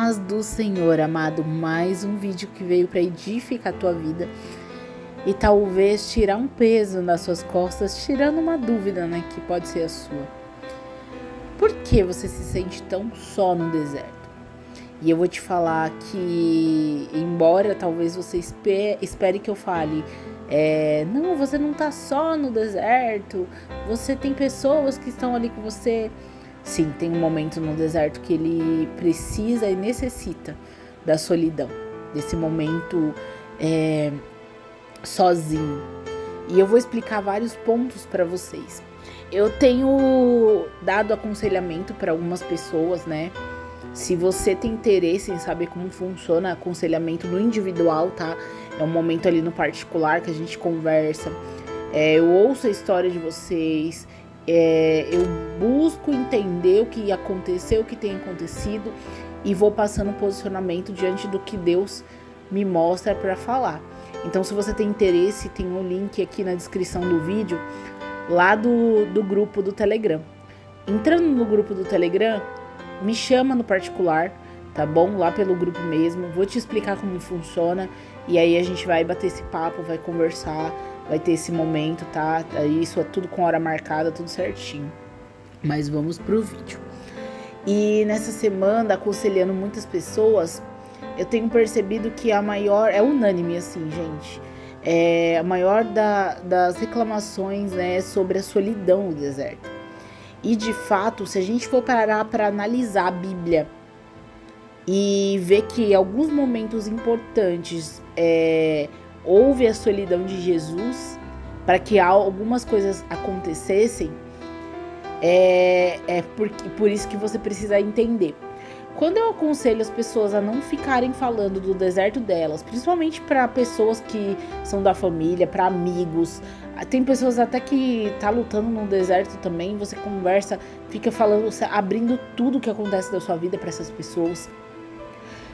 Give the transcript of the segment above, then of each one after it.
paz do Senhor, amado. Mais um vídeo que veio para edificar a tua vida e talvez tirar um peso das suas costas, tirando uma dúvida, né, que pode ser a sua. Por que você se sente tão só no deserto? E eu vou te falar que, embora talvez você espere que eu fale, não, você não tá só no deserto, você tem pessoas que estão ali com você. Sim, tem um momento no deserto que ele precisa e necessita da solidão, desse momento sozinho. E eu vou explicar vários pontos para vocês. Eu tenho dado aconselhamento para algumas pessoas, né? Se você tem interesse em saber como funciona aconselhamento no individual, tá? É um momento ali no particular que a gente conversa. Eu ouço a história de vocês. Eu busco entender o que aconteceu, o que tem acontecido e vou passando posicionamento diante do que Deus me mostra para falar. Então, se você tem interesse, tem um link aqui na descrição do vídeo, lá do grupo do Telegram. Entrando no grupo do Telegram, me chama no particular, tá bom? Lá pelo grupo mesmo, vou te explicar como funciona e aí a gente vai bater esse papo, vai conversar, vai ter esse momento, tá? Isso é tudo com hora marcada, tudo certinho. Mas vamos pro vídeo. E nessa semana, aconselhando muitas pessoas, eu tenho percebido que a maior, é unânime assim, gente, a maior das reclamações, né, sobre a solidão no deserto. E de fato, se a gente for parar para analisar a Bíblia e ver que em alguns momentos importantes houve a solidão de Jesus para que algumas coisas acontecessem, por isso que você precisa entender. Quando eu aconselho as pessoas a não ficarem falando do deserto delas, principalmente para pessoas que são da família, para amigos, tem pessoas até que tá lutando no deserto também, você conversa, fica falando, abrindo tudo que acontece da sua vida para essas pessoas.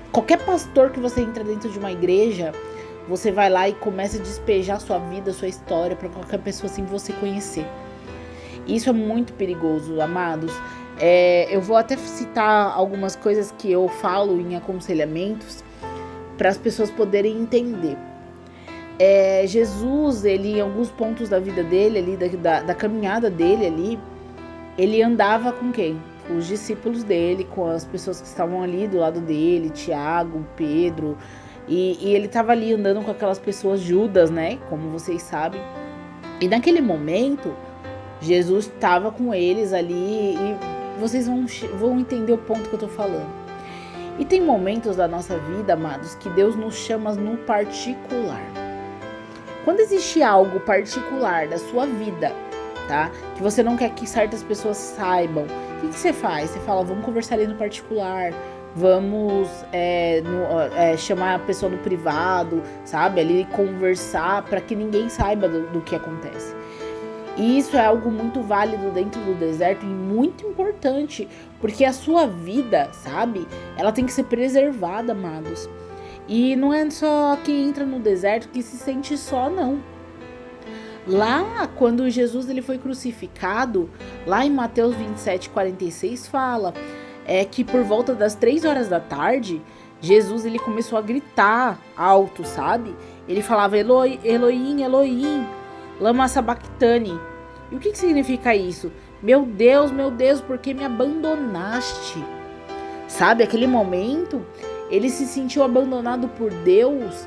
Qualquer pastor que você entra dentro de uma igreja, você vai lá e começa a despejar sua vida, sua história para qualquer pessoa sem você conhecer. Isso é muito perigoso, amados. Eu vou até citar algumas coisas que eu falo em aconselhamentos para as pessoas poderem entender. Jesus, ele em alguns pontos da vida dele, ali, da caminhada dele ali, ele andava com quem? Com os discípulos dele, com as pessoas que estavam ali do lado dele, Tiago, Pedro, e ele estava ali andando com aquelas pessoas, Judas, né? Como vocês sabem. E naquele momento, Jesus estava com eles ali e vocês vão entender o ponto que eu tô falando. E tem momentos da nossa vida, amados, que Deus nos chama no particular. Quando existe algo particular da sua vida, tá? Que você não quer que certas pessoas saibam, o que você faz? Você fala, vamos conversar ali no particular, vamos chamar a pessoa no privado, sabe? Ali conversar para que ninguém saiba do que acontece. E isso é algo muito válido dentro do deserto e muito importante, porque a sua vida, sabe? Ela tem que ser preservada, amados. E não é só quem entra no deserto que se sente só, não. Lá, quando Jesus ele foi crucificado, lá em Mateus 27:46 fala que por volta das 3 horas da tarde, Jesus ele começou a gritar alto, sabe? Ele falava, Eloi, Elohim, Elohim, lama sabachthani. E o que significa isso? Meu Deus, por que me abandonaste? Sabe, aquele momento, ele se sentiu abandonado por Deus,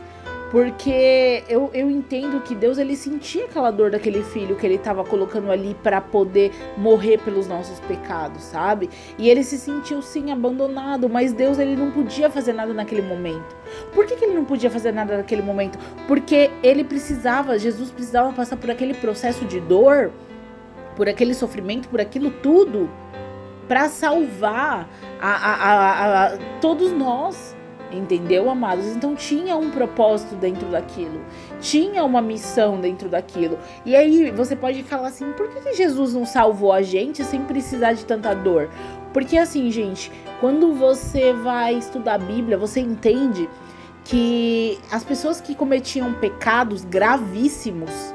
porque eu entendo que Deus, ele sentia aquela dor daquele filho que ele estava colocando ali para poder morrer pelos nossos pecados, sabe? E ele se sentiu sim abandonado, mas Deus, ele não podia fazer nada naquele momento. Por que ele não podia fazer nada naquele momento? Porque Jesus precisava passar por aquele processo de dor, por aquele sofrimento, por aquilo tudo, para salvar todos nós. Entendeu, amados? Então tinha um propósito dentro daquilo, tinha uma missão dentro daquilo. E aí você pode falar assim, por que Jesus não salvou a gente sem precisar de tanta dor? Porque assim, gente, quando você vai estudar a Bíblia, você entende que as pessoas que cometiam pecados gravíssimos,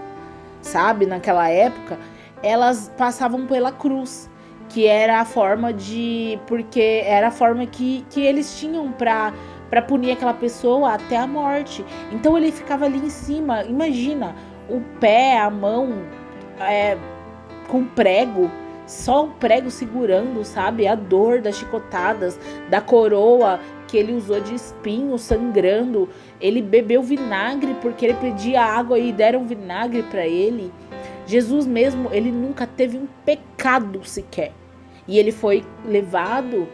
sabe, naquela época, elas passavam pela cruz, que era a forma de... Porque era a forma que eles tinham pra punir aquela pessoa até a morte. Então ele ficava ali em cima, imagina, o pé, a mão, com prego, só o prego segurando, sabe? A dor das chicotadas, da coroa que ele usou de espinho, sangrando. Ele bebeu vinagre porque ele pedia água e deram vinagre para ele. Jesus mesmo, ele nunca teve um pecado sequer. E ele foi levado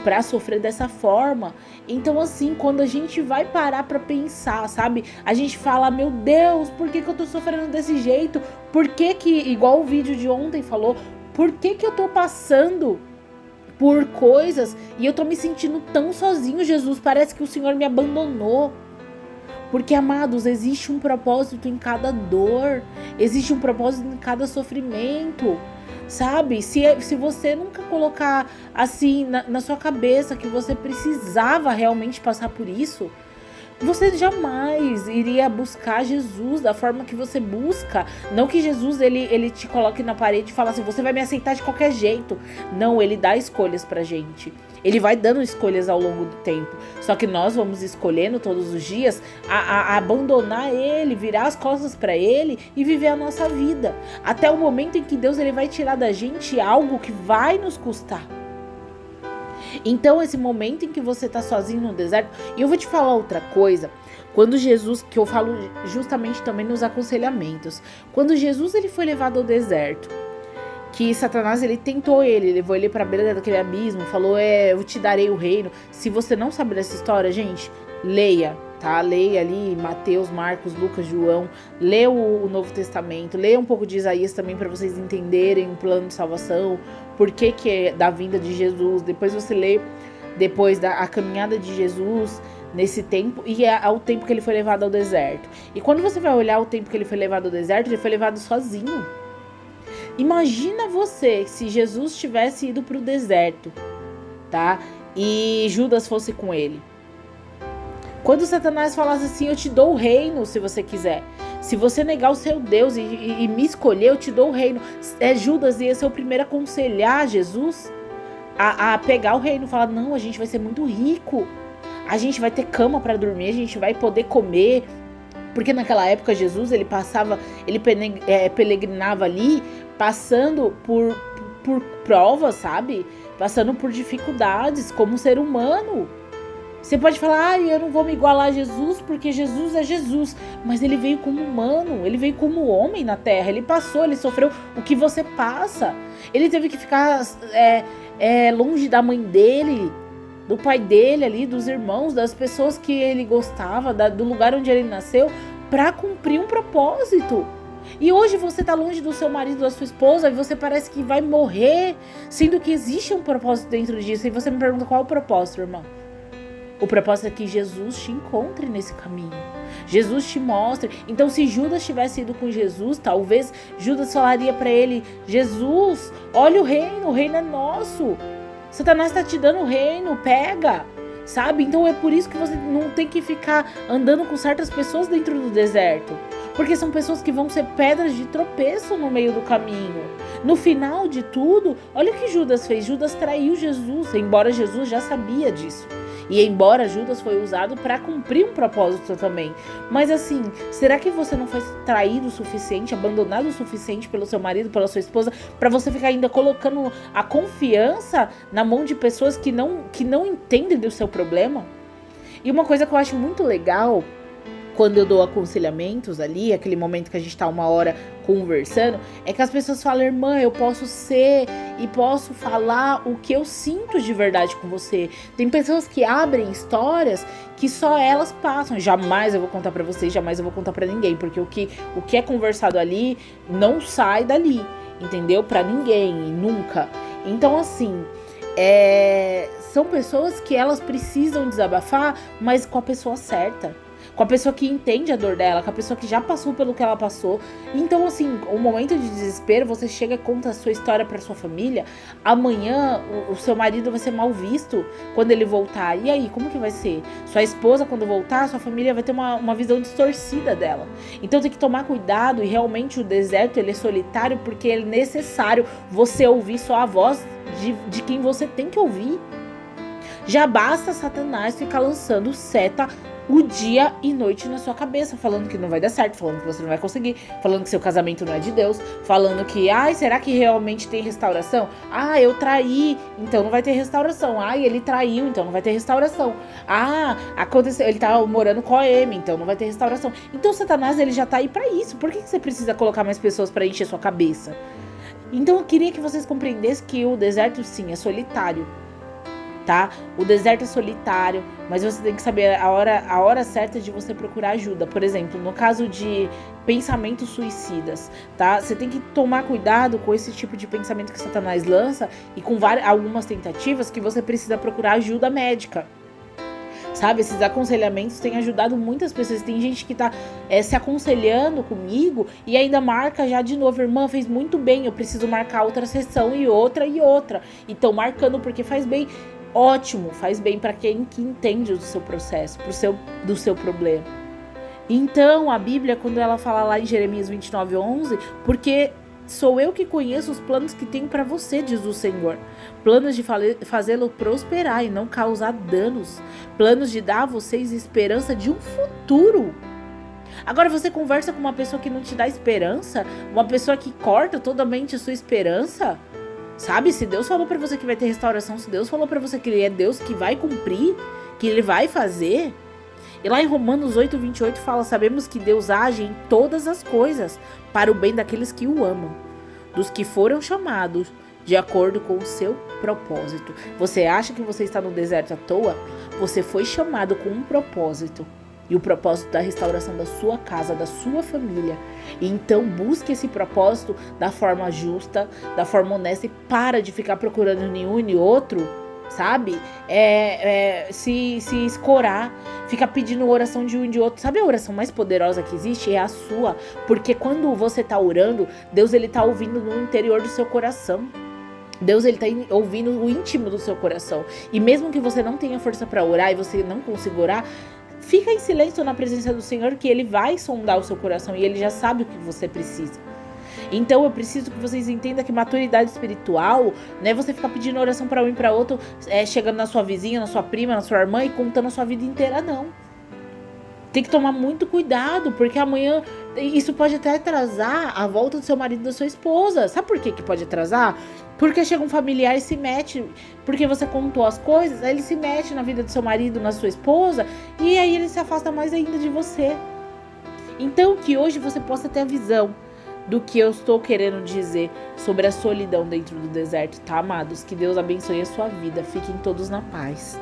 para sofrer dessa forma. Então assim, quando a gente vai parar para pensar, sabe? A gente fala, meu Deus, por que eu tô sofrendo desse jeito? Por que, igual o vídeo de ontem falou, por que eu tô passando por coisas e eu tô me sentindo tão sozinho, Jesus? Parece que o Senhor me abandonou. Porque, amados, existe um propósito em cada dor, existe um propósito em cada sofrimento, sabe? Se você nunca colocar assim na sua cabeça que você precisava realmente passar por isso, você jamais iria buscar Jesus da forma que você busca. Não que Jesus ele te coloque na parede e fala assim, você vai me aceitar de qualquer jeito. Não, ele dá escolhas pra gente. Ele vai dando escolhas ao longo do tempo. Só que nós vamos escolhendo todos os dias a abandonar ele, virar as costas pra ele e viver a nossa vida. Até o momento em que Deus ele vai tirar da gente algo que vai nos custar. Então esse momento em que você tá sozinho no deserto, e eu vou te falar outra coisa, quando Jesus, que eu falo justamente também nos aconselhamentos, quando Jesus ele foi levado ao deserto, que Satanás ele tentou ele, levou ele pra beira daquele abismo, falou, eu te darei o reino. Se você não sabe dessa história, gente, leia, tá? Leia ali Mateus, Marcos, Lucas, João, lê o Novo Testamento, leia um pouco de Isaías também para vocês entenderem o plano de salvação, por que é da vinda de Jesus. Depois você lê depois a caminhada de Jesus nesse tempo e ao tempo que ele foi levado ao deserto. E quando você vai olhar o tempo que ele foi levado ao deserto, ele foi levado sozinho. Imagina você se Jesus tivesse ido para o deserto, tá? E Judas fosse com ele. Quando Satanás falasse assim, eu te dou o reino se você quiser. Se você negar o seu Deus e me escolher, eu te dou o reino. Judas ia ser o primeiro a aconselhar Jesus a pegar o reino. Falar, não, a gente vai ser muito rico. A gente vai ter cama para dormir, a gente vai poder comer. Porque naquela época Jesus, ele peregrinava ali, passando por provas, sabe? Passando por dificuldades como ser humano. Você pode falar, eu não vou me igualar a Jesus, porque Jesus é Jesus. Mas ele veio como humano, ele veio como homem na terra. Ele passou, ele sofreu o que você passa. Ele teve que ficar longe da mãe dele, do pai dele ali, dos irmãos, das pessoas que ele gostava, do lugar onde ele nasceu, para cumprir um propósito. E hoje você tá longe do seu marido, da sua esposa, e você parece que vai morrer, sendo que existe um propósito dentro disso. E você me pergunta qual é o propósito, irmão? O propósito é que Jesus te encontre nesse caminho. Jesus te mostre. Então, se Judas tivesse ido com Jesus, talvez Judas falaria para ele, Jesus, olha o reino é nosso. Satanás está te dando o reino, pega. Sabe? Então é por isso que você não tem que ficar andando com certas pessoas dentro do deserto. Porque são pessoas que vão ser pedras de tropeço no meio do caminho. No final de tudo, olha o que Judas fez. Judas traiu Jesus, embora Jesus já sabia disso. E embora Judas foi usado para cumprir um propósito também. Mas assim, será que você não foi traído o suficiente, abandonado o suficiente pelo seu marido, pela sua esposa, para você ficar ainda colocando a confiança na mão de pessoas que não entendem do seu problema? E uma coisa que eu acho muito legal, quando eu dou aconselhamentos ali, aquele momento que a gente tá uma hora conversando, é que as pessoas falam, irmã, eu posso ser e posso falar o que eu sinto de verdade com você. Tem pessoas que abrem histórias que só elas passam. Jamais eu vou contar pra vocês, jamais eu vou contar pra ninguém, porque o que é conversado ali não sai dali, entendeu? Pra ninguém, nunca. Então assim, são pessoas que elas precisam desabafar, mas com a pessoa certa. com a pessoa que entende a dor dela, com a pessoa que já passou pelo que ela passou. Então, assim, o momento de desespero, você chega e conta a sua história pra sua família, amanhã o seu marido vai ser mal visto quando ele voltar. E aí, como que vai ser? Sua esposa, quando voltar, sua família vai ter uma visão distorcida dela. Então tem que tomar cuidado, e realmente o deserto, ele é solitário porque é necessário você ouvir só a voz de quem você tem que ouvir. Já basta Satanás ficar lançando seta o dia e noite na sua cabeça, falando que não vai dar certo, falando que você não vai conseguir, falando que seu casamento não é de Deus, falando que, será que realmente tem restauração? Eu traí, então não vai ter restauração. Ele traiu, então não vai ter restauração. Aconteceu, ele tá morando com a Amy, então não vai ter restauração. Então Satanás, ele já tá aí pra isso. Por que você precisa colocar mais pessoas pra encher sua cabeça? Então eu queria que vocês compreendessem que o deserto, sim, é solitário. Tá? O deserto é solitário, mas você tem que saber a hora certa de você procurar ajuda. Por exemplo, no caso de pensamentos suicidas, tá? Você tem que tomar cuidado com esse tipo de pensamento que Satanás lança e com algumas tentativas que você precisa procurar ajuda médica. Sabe, esses aconselhamentos têm ajudado muitas pessoas. Tem gente que tá se aconselhando comigo e ainda marca já de novo. Irmã, fez muito bem, eu preciso marcar outra sessão e outra. E estão marcando porque faz bem. Ótimo, faz bem para quem que entende do seu processo, do seu problema. Então, a Bíblia, quando ela fala lá em Jeremias 29:11, porque sou eu que conheço os planos que tenho para você, diz o Senhor. Planos de fazê-lo prosperar e não causar danos. Planos de dar a vocês esperança de um futuro. Agora você conversa com uma pessoa que não te dá esperança, uma pessoa que corta totalmente a sua esperança. Sabe, se Deus falou pra você que vai ter restauração, se Deus falou pra você que Ele é Deus que vai cumprir, que Ele vai fazer. E lá em Romanos 8:28 fala, sabemos que Deus age em todas as coisas para o bem daqueles que o amam, dos que foram chamados de acordo com o seu propósito. Você acha que você está no deserto à toa? Você foi chamado com um propósito. E o propósito da restauração da sua casa, da sua família. E então busque esse propósito da forma justa, da forma honesta, e para de ficar procurando nenhum e outro, sabe? Se escorar, ficar pedindo oração de um e de outro. Sabe a oração mais poderosa que existe? É a sua. Porque quando você tá orando, Deus, ele tá ouvindo no interior do seu coração. Deus, ele tá ouvindo o íntimo do seu coração. E mesmo que você não tenha força para orar e você não consiga orar, fica em silêncio na presença do Senhor, que Ele vai sondar o seu coração e Ele já sabe o que você precisa. Então eu preciso que vocês entendam que maturidade espiritual não é você ficar pedindo oração para um e para outro, chegando na sua vizinha, na sua prima, na sua irmã e contando a sua vida inteira, não. Tem que tomar muito cuidado, porque amanhã isso pode até atrasar a volta do seu marido e da sua esposa. Sabe por que pode atrasar? Porque chega um familiar e se mete, porque você contou as coisas, aí ele se mete na vida do seu marido, na sua esposa, e aí ele se afasta mais ainda de você. Então que hoje você possa ter a visão do que eu estou querendo dizer sobre a solidão dentro do deserto, tá, amados? Que Deus abençoe a sua vida. Fiquem todos na paz.